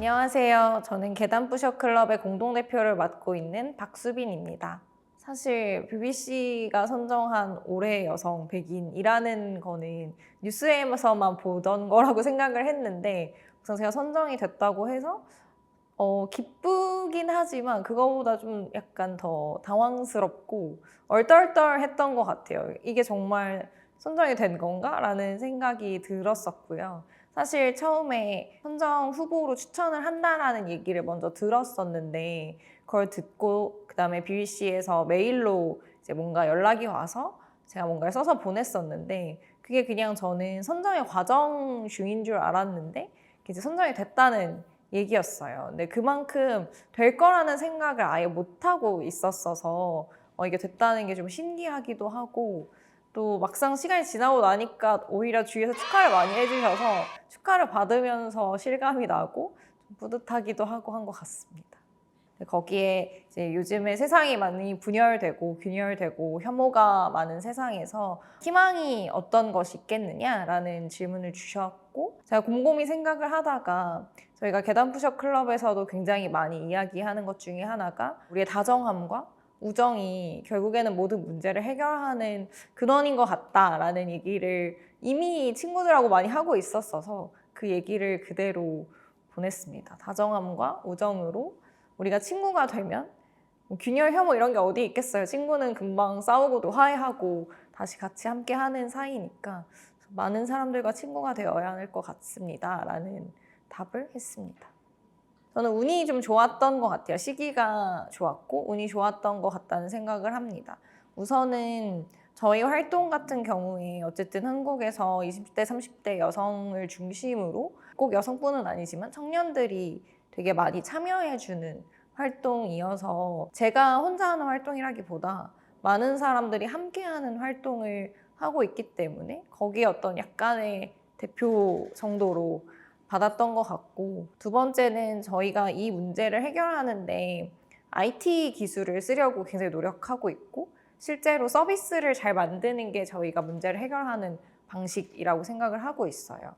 안녕하세요. 저는 계단부셔 클럽의 공동대표를 맡고 있는 박수빈입니다. 사실 BBC가 선정한 올해의 여성 100인이라는 거는 뉴스에서만 보던 거라고 생각을 했는데 우선 제가 선정이 됐다고 해서 기쁘긴 하지만 그거보다 좀 약간 더 당황스럽고 얼떨떨했던 것 같아요. 이게 정말 선정이 된 건가? 라는 생각이 들었었고요. 사실 처음에 선정 후보로 추천을 한다라는 얘기를 먼저 들었었는데 그걸 듣고 그다음에 BBC에서 메일로 이제 뭔가 연락이 와서 제가 뭔가를 써서 보냈었는데 그게 그냥 저는 선정의 과정 중인 줄 알았는데 이제 선정이 됐다는 얘기였어요. 근데 그만큼 될 거라는 생각을 아예 못하고 있었어서 이게 됐다는 게 좀 신기하기도 하고 또 막상 시간이 지나고 나니까 오히려 주위에서 축하를 많이 해주셔서 축하를 받으면서 실감이 나고 좀 뿌듯하기도 하고 한 것 같습니다. 거기에 이제 요즘에 세상이 많이 분열되고 균열되고 혐오가 많은 세상에서 희망이 어떤 것이 있겠느냐라는 질문을 주셨고 제가 곰곰이 생각을 하다가 저희가 계단푸셔 클럽에서도 굉장히 많이 이야기하는 것 중에 하나가 우리의 다정함과 우정이 결국에는 모든 문제를 해결하는 근원인 것 같다라는 얘기를 이미 친구들하고 많이 하고 있었어서 그 얘기를 그대로 보냈습니다. 다정함과 우정으로 우리가 친구가 되면 뭐 균열, 혐오 이런 게 어디 있겠어요. 친구는 금방 싸우고도 화해하고 다시 같이 함께하는 사이니까 많은 사람들과 친구가 되어야 할 것 같습니다. 라는 답을 했습니다. 저는 운이 좀 좋았던 것 같아요. 시기가 좋았고 운이 좋았던 것 같다는 생각을 합니다. 우선은 저희 활동 같은 경우에 어쨌든 한국에서 20대, 30대 여성을 중심으로 꼭 여성뿐은 아니지만 청년들이 되게 많이 참여해주는 활동이어서 제가 혼자 하는 활동이라기보다 많은 사람들이 함께하는 활동을 하고 있기 때문에 거기에 어떤 약간의 대표 정도로 받았던 것 같고 두 번째는 저희가 이 문제를 해결하는데 IT 기술을 쓰려고 굉장히 노력하고 있고 실제로 서비스를 잘 만드는 게 저희가 문제를 해결하는 방식이라고 생각을 하고 있어요.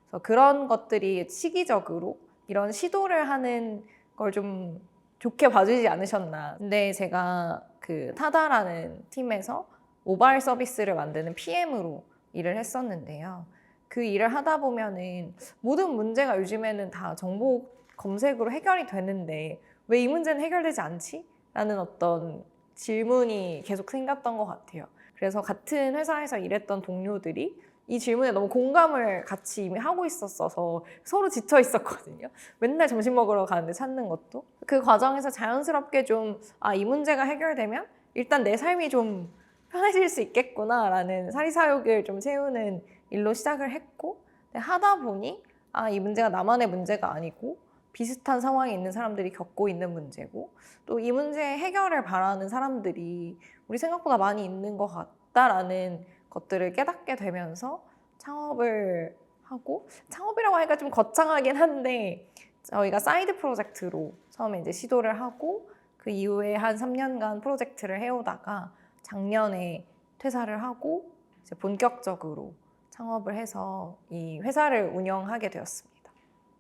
그래서 그런 것들이 시기적으로 이런 시도를 하는 걸 좀 좋게 봐주지 않으셨나. 근데 제가 그 타다라는 팀에서 모바일 서비스를 만드는 PM으로 일을 했었는데요. 그 일을 하다 보면은 모든 문제가 요즘에는 다 정보 검색으로 해결이 되는데 왜 이 문제는 해결되지 않지? 라는 어떤 질문이 계속 생겼던 것 같아요. 그래서 같은 회사에서 일했던 동료들이 이 질문에 너무 공감을 같이 이미 하고 있었어서 서로 지쳐 있었거든요. 맨날 점심 먹으러 가는데 찾는 것도. 그 과정에서 자연스럽게 좀, 이 문제가 해결되면 일단 내 삶이 좀 편해질 수 있겠구나라는 사리사욕을 좀 채우는 일로 시작을 했고, 하다 보니, 이 문제가 나만의 문제가 아니고, 비슷한 상황에 있는 사람들이 겪고 있는 문제고, 또 이 문제의 해결을 바라는 사람들이 우리 생각보다 많이 있는 것 같다라는 것들을 깨닫게 되면서 창업을 하고 창업이라고 하니까 좀 거창하긴 한데 저희가 사이드 프로젝트로 처음에 이제 시도를 하고 그 이후에 한 3년간 프로젝트를 해오다가 작년에 퇴사를 하고 이제 본격적으로 창업을 해서 이 회사를 운영하게 되었습니다.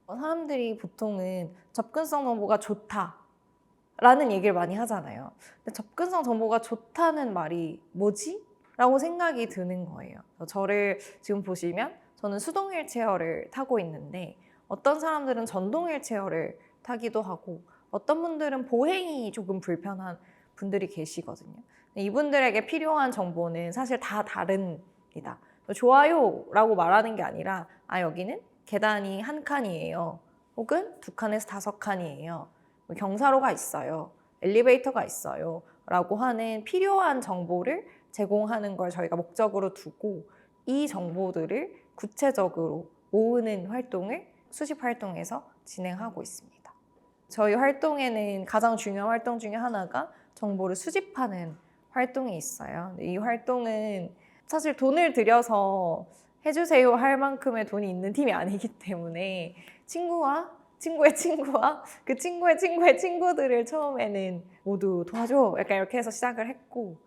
사람들이 보통은 접근성 정보가 좋다라는 얘기를 많이 하잖아요. 근데 접근성 정보가 좋다는 말이 뭐지? 라고 생각이 드는 거예요. 저를 지금 보시면 저는 수동 휠체어를 타고 있는데 어떤 사람들은 전동 휠체어를 타기도 하고 어떤 분들은 보행이 조금 불편한 분들이 계시거든요. 이분들에게 필요한 정보는 사실 다 다릅니다. 좋아요라고 말하는 게 아니라 여기는 계단이 한 칸이에요. 혹은 2칸에서 5칸이에요. 경사로가 있어요. 엘리베이터가 있어요. 라고 하는 필요한 정보를 제공하는 걸 저희가 목적으로 두고 이 정보들을 구체적으로 모으는 활동을 수집 활동에서 진행하고 있습니다. 저희 활동에는 가장 중요한 활동 중에 하나가 정보를 수집하는 활동이 있어요. 이 활동은 사실 돈을 들여서 해주세요 할 만큼의 돈이 있는 팀이 아니기 때문에 친구와 친구의 친구와 그 친구의 친구의 친구들을 처음에는 모두 도와줘 약간 이렇게 해서 시작을 했고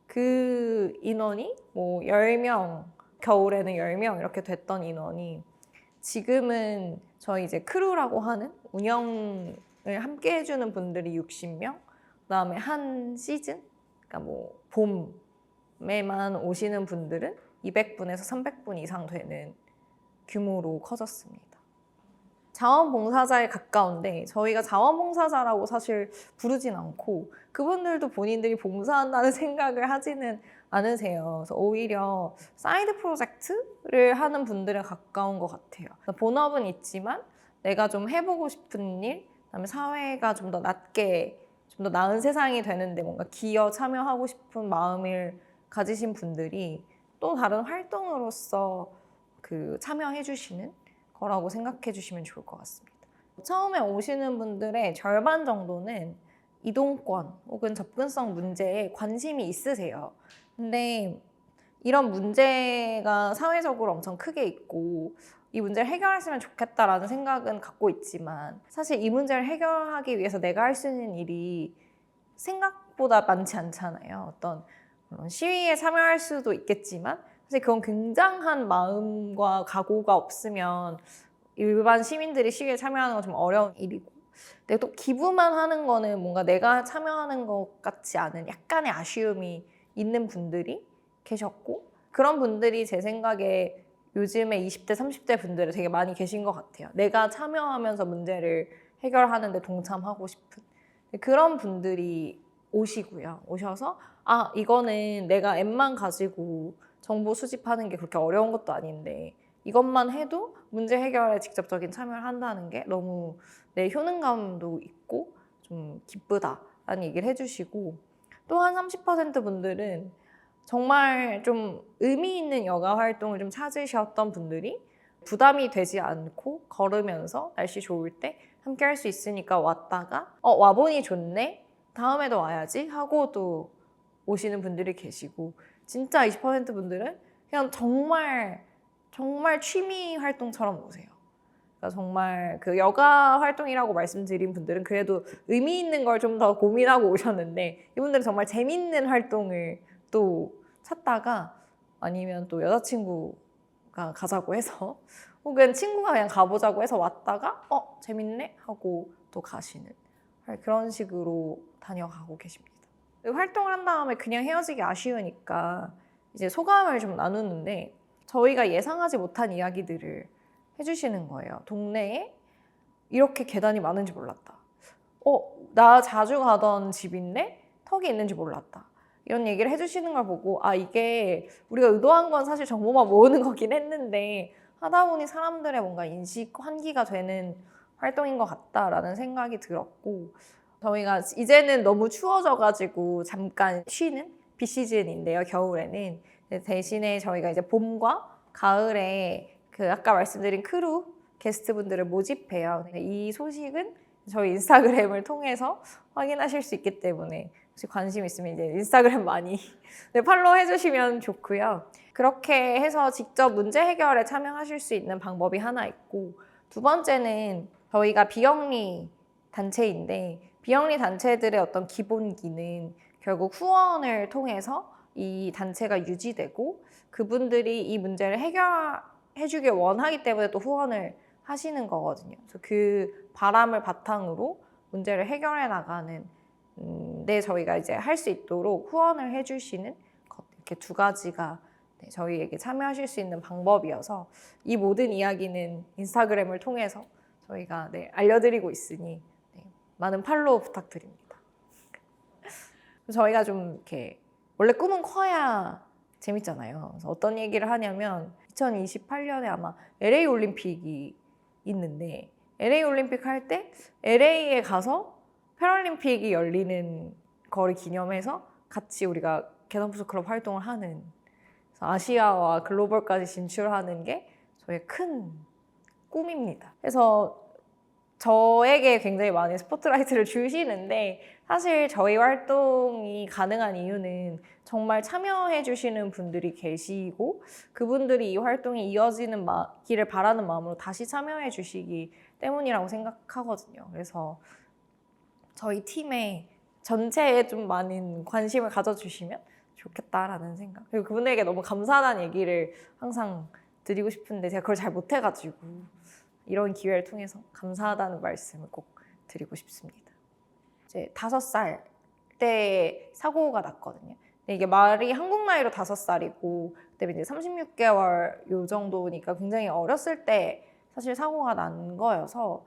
그 인원이 뭐 10명, 겨울에는 10명 이렇게 됐던 인원이 지금은 저희 이제 크루라고 하는 운영을 함께 해주는 분들이 60명, 그다음에 한 시즌, 그러니까 뭐 봄에만 오시는 분들은 200분에서 300분 이상 되는 규모로 커졌습니다. 자원봉사자에 가까운데 저희가 자원봉사자라고 사실 부르진 않고 그분들도 본인들이 봉사한다는 생각을 하지는 않으세요. 그래서 오히려 사이드 프로젝트를 하는 분들에 가까운 것 같아요. 본업은 있지만 내가 좀 해보고 싶은 일, 그다음에 사회가 좀 더 낫게, 좀 더 나은 세상이 되는데 뭔가 기여 참여하고 싶은 마음을 가지신 분들이 또 다른 활동으로서 참여해 주시는 거라고 생각해 주시면 좋을 것 같습니다. 처음에 오시는 분들의 절반 정도는 이동권 혹은 접근성 문제에 관심이 있으세요. 근데 이런 문제가 사회적으로 엄청 크게 있고 이 문제를 해결했으면 좋겠다라는 생각은 갖고 있지만 사실 이 문제를 해결하기 위해서 내가 할 수 있는 일이 생각보다 많지 않잖아요. 어떤 시위에 참여할 수도 있겠지만 사실 그건 굉장한 마음과 각오가 없으면 일반 시민들이 시위에 참여하는 건 좀 어려운 일이고, 근데 또 기부만 하는 거는 뭔가 내가 참여하는 것 같지 않은 약간의 아쉬움이 있는 분들이 계셨고, 그런 분들이 제 생각에 요즘에 20대, 30대 분들이 되게 많이 계신 것 같아요. 내가 참여하면서 문제를 해결하는 데 동참하고 싶은 그런 분들이 오시고요. 오셔서 이거는 내가 앱만 가지고 정보 수집하는 게 그렇게 어려운 것도 아닌데 이것만 해도 문제 해결에 직접적인 참여를 한다는 게 너무 내 효능감도 있고 좀 기쁘다라는 얘기를 해주시고, 또 한 30% 분들은 정말 좀 의미 있는 여가 활동을 좀 찾으셨던 분들이 부담이 되지 않고 걸으면서 날씨 좋을 때 함께 할 수 있으니까 왔다가 와보니 좋네? 다음에도 와야지? 하고 또 오시는 분들이 계시고, 진짜 20% 분들은 그냥 정말 취미 활동처럼 오세요. 그러니까 정말 여가 활동이라고 말씀드린 분들은 그래도 의미 있는 걸 좀 더 고민하고 오셨는데 이분들은 정말 재밌는 활동을 또 찾다가 아니면 또 여자친구가 가자고 해서 혹은 친구가 그냥 가보자고 해서 왔다가 재밌네? 하고 또 가시는 그런 식으로 다녀가고 계십니다. 활동을 한 다음에 그냥 헤어지기 아쉬우니까 이제 소감을 좀 나누는데 저희가 예상하지 못한 이야기들을 해주시는 거예요. 동네에 이렇게 계단이 많은지 몰랐다. 나 자주 가던 집인데 턱이 있는지 몰랐다. 이런 얘기를 해주시는 걸 보고 이게 우리가 의도한 건 사실 정보만 모으는 거긴 했는데 하다 보니 사람들의 뭔가 인식 환기가 되는 활동인 것 같다라는 생각이 들었고, 저희가 이제는 너무 추워져가지고 잠깐 쉬는 비시즌인데요, 겨울에는. 대신에 저희가 이제 봄과 가을에 아까 말씀드린 크루 게스트분들을 모집해요. 이 소식은 저희 인스타그램을 통해서 확인하실 수 있기 때문에 혹시 관심 있으면 이제 인스타그램 많이 팔로우 해주시면 좋고요. 그렇게 해서 직접 문제 해결에 참여하실 수 있는 방법이 하나 있고, 두 번째는 저희가 비영리 단체인데 비영리 단체들의 어떤 기본기는 결국 후원을 통해서 이 단체가 유지되고 그분들이 이 문제를 해결해주길 원하기 때문에 또 후원을 하시는 거거든요. 그래서 그 바람을 바탕으로 문제를 해결해 나가는 저희가 이제 할 수 있도록 후원을 해주시는 것, 이렇게 두 가지가 저희에게 참여하실 수 있는 방법이어서 이 모든 이야기는 인스타그램을 통해서 저희가 알려드리고 있으니 많은 팔로우 부탁드립니다. 저희가 좀 이렇게 원래 꿈은 커야 재밌잖아요. 그래서 어떤 얘기를 하냐면 2028년에 아마 LA 올림픽이 있는데 LA 올림픽 할 때 LA에 가서 패럴림픽이 열리는 거를 기념해서 같이 우리가 개성푸드 클럽 활동을 하는, 아시아와 글로벌까지 진출하는 게 저의 큰 꿈입니다. 그래서 저에게 굉장히 많은 스포트라이트를 주시는데 사실 저희 활동이 가능한 이유는 정말 참여해 주시는 분들이 계시고 그분들이 이 활동이 이어지는 길을 바라는 마음으로 다시 참여해 주시기 때문이라고 생각하거든요. 그래서 저희 팀의 전체에 좀 많은 관심을 가져주시면 좋겠다라는 생각, 그리고 그분에게 너무 감사하다는 얘기를 항상 드리고 싶은데 제가 그걸 잘 못해가지고 이런 기회를 통해서 감사하다는 말씀을 꼭 드리고 싶습니다. 이제 5살 때 사고가 났거든요. 근데 이게 말이 한국 나이로 5살이고 그때 이제 36개월 요 정도니까 굉장히 어렸을 때 사실 사고가 난 거여서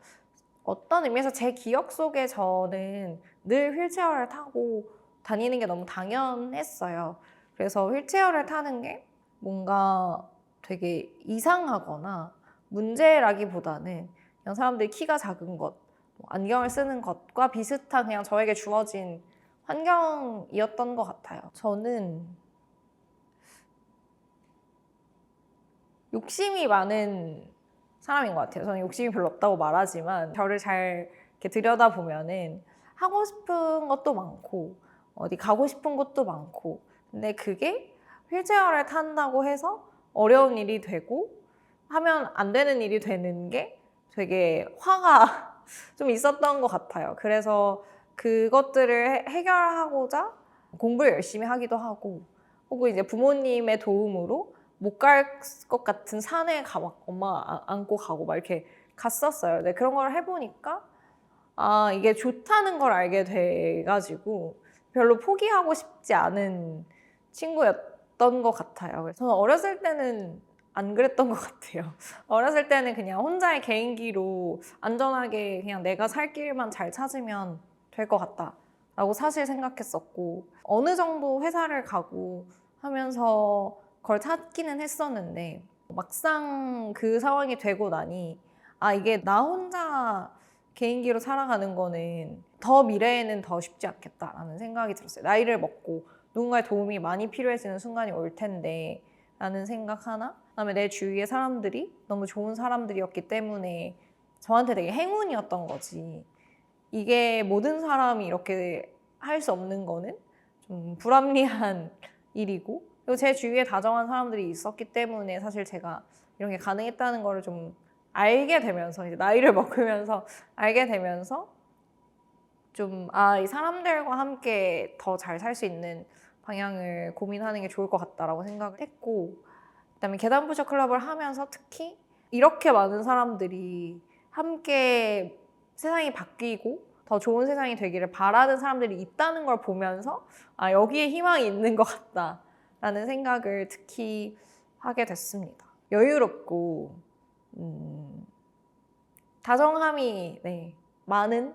어떤 의미에서 제 기억 속에 저는 늘 휠체어를 타고 다니는 게 너무 당연했어요. 그래서 휠체어를 타는 게 뭔가 되게 이상하거나 문제라기보다는 그냥 사람들이 키가 작은 것, 안경을 쓰는 것과 비슷한 그냥 저에게 주어진 환경이었던 것 같아요. 저는 욕심이 많은 사람인 것 같아요. 저는 욕심이 별로 없다고 말하지만 저를 잘 이렇게 들여다보면은 하고 싶은 것도 많고 어디 가고 싶은 것도 많고 근데 그게 휠체어를 탄다고 해서 어려운 일이 되고 하면 안 되는 일이 되는 게 되게 화가 좀 있었던 것 같아요. 그래서 그것들을 해결하고자 공부를 열심히 하기도 하고 혹은 이제 부모님의 도움으로 못 갈 것 같은 산에 막 엄마 안고 가고 막 이렇게 갔었어요. 근데 그런 걸 해보니까 아 이게 좋다는 걸 알게 돼가지고 별로 포기하고 싶지 않은 친구였던 것 같아요. 그래서 저는 어렸을 때는 안 그랬던 것 같아요. 어렸을 때는 그냥 혼자의 개인기로 안전하게 그냥 내가 살 길만 잘 찾으면 될 것 같다 라고 사실 생각했었고 어느 정도 회사를 가고 하면서 그걸 찾기는 했었는데 막상 그 상황이 되고 나니 아 이게 나 혼자 개인기로 살아가는 거는 더 미래에는 더 쉽지 않겠다라는 생각이 들었어요. 나이를 먹고 누군가의 도움이 많이 필요해지는 순간이 올 텐데 라는 생각 하나 그다음에 내 주위의 사람들이 너무 좋은 사람들이었기 때문에 저한테 되게 행운이었던 거지 이게 모든 사람이 이렇게 할 수 없는 거는 좀 불합리한 일이고 그리고 제 주위에 다정한 사람들이 있었기 때문에 사실 제가 이런 게 가능했다는 거를 좀 알게 되면서 이제 나이를 먹으면서 알게 되면서 좀 이 사람들과 함께 더 잘 살 수 있는 방향을 고민하는 게 좋을 것 같다라고 생각을 했고 그다음에 계단 푸셔 클럽을 하면서 특히 이렇게 많은 사람들이 함께 세상이 바뀌고 더 좋은 세상이 되기를 바라는 사람들이 있다는 걸 보면서 여기에 희망이 있는 것 같다라는 생각을 특히 하게 됐습니다. 여유롭고 다정함이 많은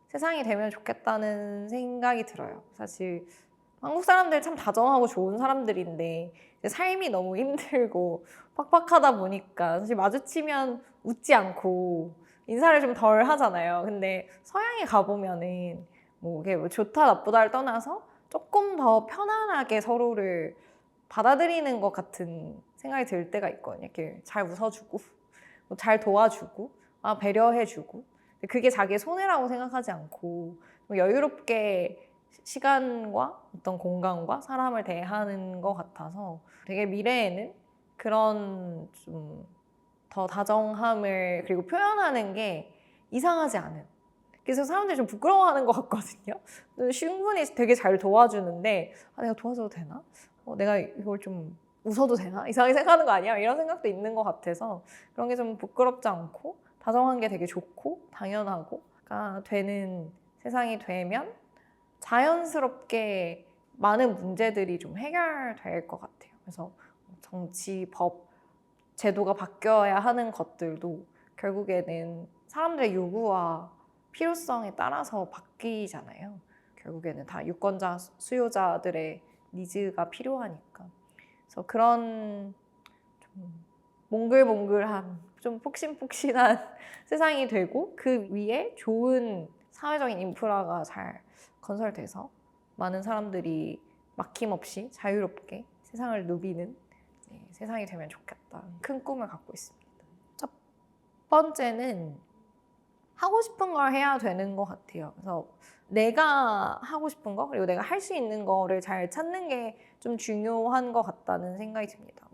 세상이 되면 좋겠다는 생각이 들어요. 사실 한국 사람들 참 다정하고 좋은 사람들인데 삶이 너무 힘들고 빡빡하다 보니까 사실 마주치면 웃지 않고 인사를 좀 덜 하잖아요. 근데 서양에 가보면은 이게 뭐 좋다 나쁘다를 떠나서 조금 더 편안하게 서로를 받아들이는 것 같은 생각이 들 때가 있거든요. 이렇게 잘 웃어주고 잘 도와주고 배려해주고 그게 자기의 손해라고 생각하지 않고 여유롭게 시간과 어떤 공간과 사람을 대하는 것 같아서 되게 미래에는 그런 좀 더 다정함을 그리고 표현하는 게 이상하지 않은 그래서 사람들이 좀 부끄러워하는 것 같거든요. 충분히 되게 잘 도와주는데 내가 도와줘도 되나? 내가 이걸 좀 웃어도 되나? 이상하게 생각하는 거 아니야? 이런 생각도 있는 것 같아서 그런 게 좀 부끄럽지 않고 다정한 게 되게 좋고 당연하고가 되는 세상이 되면 자연스럽게 많은 문제들이 좀 해결될 것 같아요. 그래서 정치, 법, 제도가 바뀌어야 하는 것들도 결국에는 사람들의 요구와 필요성에 따라서 바뀌잖아요. 결국에는 다 유권자, 수요자들의 니즈가 필요하니까. 그래서 그런 좀 몽글몽글한, 좀 폭신폭신한 세상이 되고 그 위에 좋은 사회적인 인프라가 잘 건설돼서 많은 사람들이 막힘없이 자유롭게 세상을 누비는 세상이 되면 좋겠다. 큰 꿈을 갖고 있습니다. 첫 번째는 하고 싶은 걸 해야 되는 것 같아요. 그래서 내가 하고 싶은 거 그리고 내가 할 수 있는 거를 잘 찾는 게 좀 중요한 것 같다는 생각이 듭니다.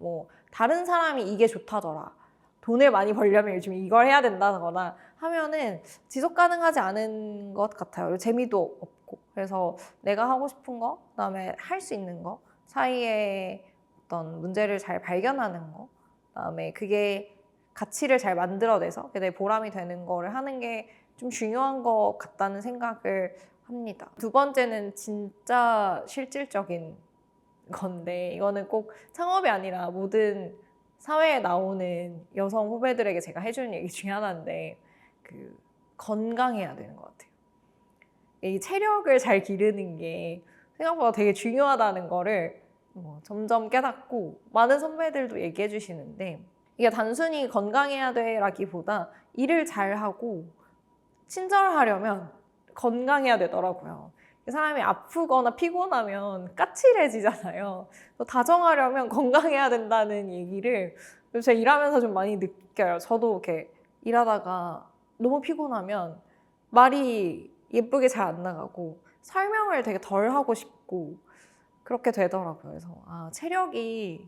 다른 사람이 이게 좋다더라. 돈을 많이 벌려면 요즘 이걸 해야 된다거나 하면은 지속 가능하지 않은 것 같아요. 재미도 없고. 그래서 내가 하고 싶은 거, 그다음에 할 수 있는 거 사이에 어떤 문제를 잘 발견하는 거 그다음에 그게 가치를 잘 만들어내서 내 보람이 되는 거를 하는 게 좀 중요한 것 같다는 생각을 합니다. 두 번째는 진짜 실질적인 건데 이거는 꼭 창업이 아니라 모든 사회에 나오는 여성 후배들에게 제가 해주는 얘기 중에 하나인데 건강해야 되는 것 같아요. 이 체력을 잘 기르는 게 생각보다 되게 중요하다는 거를 점점 깨닫고 많은 선배들도 얘기해 주시는데 이게 단순히 건강해야 돼라기보다 일을 잘하고 친절하려면 건강해야 되더라고요. 사람이 아프거나 피곤하면 까칠해지잖아요. 다정하려면 건강해야 된다는 얘기를 제가 일하면서 좀 많이 느껴요. 저도 이렇게 일하다가 너무 피곤하면 말이 예쁘게 잘 안 나가고 설명을 되게 덜 하고 싶고 그렇게 되더라고요. 그래서 체력이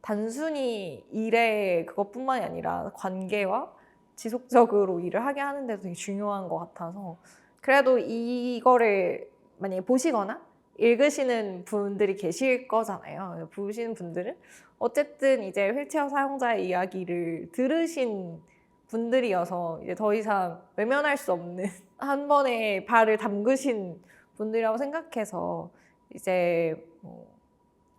단순히 일의 그것뿐만이 아니라 관계와 지속적으로 일을 하게 하는 데도 되게 중요한 것 같아서 그래도 이거를 만약에 보시거나 읽으시는 분들이 계실 거잖아요. 보시는 분들은 어쨌든 이제 휠체어 사용자의 이야기를 들으신 분들이어서 이제 더 이상 외면할 수 없는 한 번에 발을 담그신 분들이라고 생각해서 이제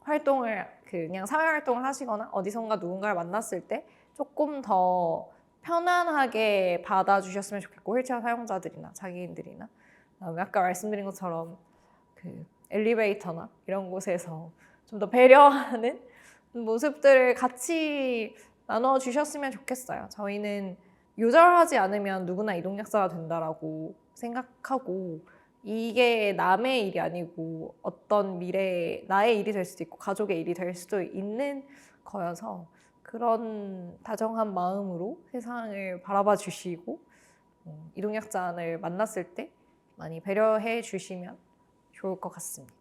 활동을 그냥 사회 활동을 하시거나 어디선가 누군가를 만났을 때 조금 더 편안하게 받아주셨으면 좋겠고 휠체어 사용자들이나 장애인들이나 아까 말씀드린 것처럼 엘리베이터나 이런 곳에서 좀 더 배려하는 모습들을 같이 나눠주셨으면 좋겠어요. 저희는 요절하지 않으면 누구나 이동약자가 된다라고 생각하고 이게 남의 일이 아니고 어떤 미래에 나의 일이 될 수도 있고 가족의 일이 될 수도 있는 거여서 그런 다정한 마음으로 세상을 바라봐 주시고 이동약자를 만났을 때 많이 배려해 주시면 좋을 것 같습니다.